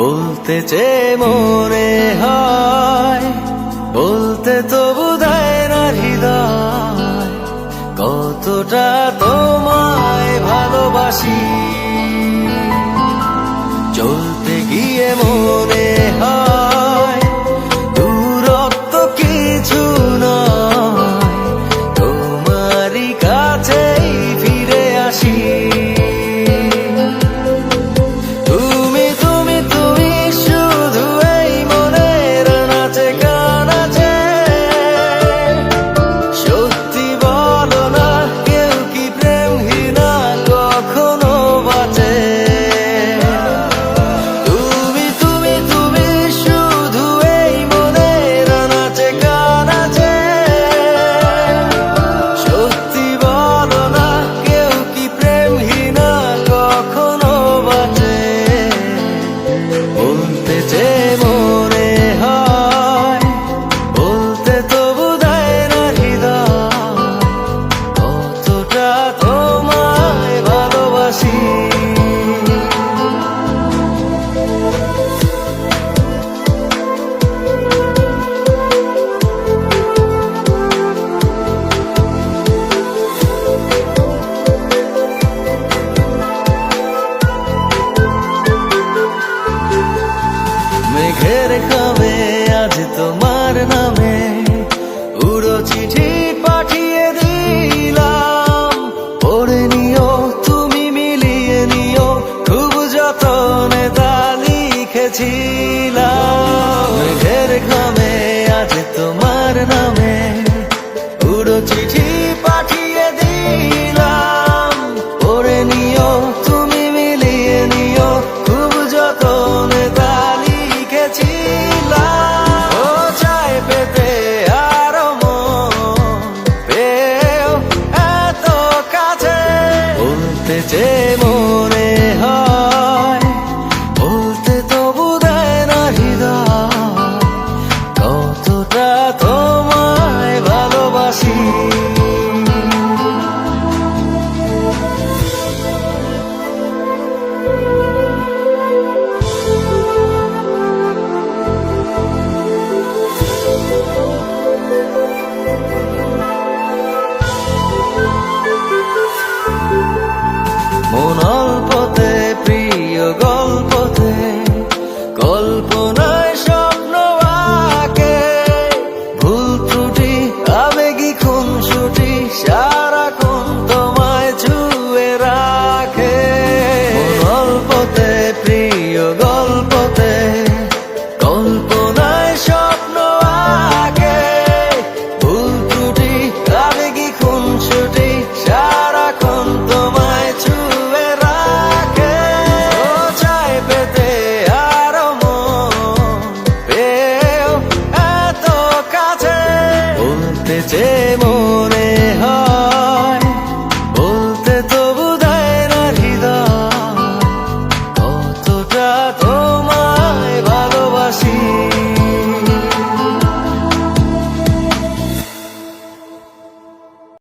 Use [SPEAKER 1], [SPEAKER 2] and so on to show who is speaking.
[SPEAKER 1] বলতে চেয়ে মনে হয়, বলতে তবু দেয় না হৃদয়, কতটা তোমায় ভালোবাসি। চলতে গিয়ে মনে হয় দূরত্ব কিছু নয়, তোমারই কাছেই ফিরে আসি। মেঘের খামে আজ তোমার নামে উড়ো চিঠি পাঠিয়ে দিলাম, পড়ে নিও তুমি মিলিয়ে নিও, খুব যতনে তা লিখেছিলাম। মেঘের খামে আজ তোমার নামে উড়ো চিঠি পাঠিয়ে দিলাম, পড়ে নিও তুমি মিলিয়ে নিও, খুব যতনে তা ও চায় পেতে আরো মন পেও এত কাছে। বলতে চেয়ে মনে হয়, বলতে তবু দেয় না হৃদয়, কতটা তোমায় ভালোবাসি। মন অল্পতে প্রিয় গল্পতে কল্পনা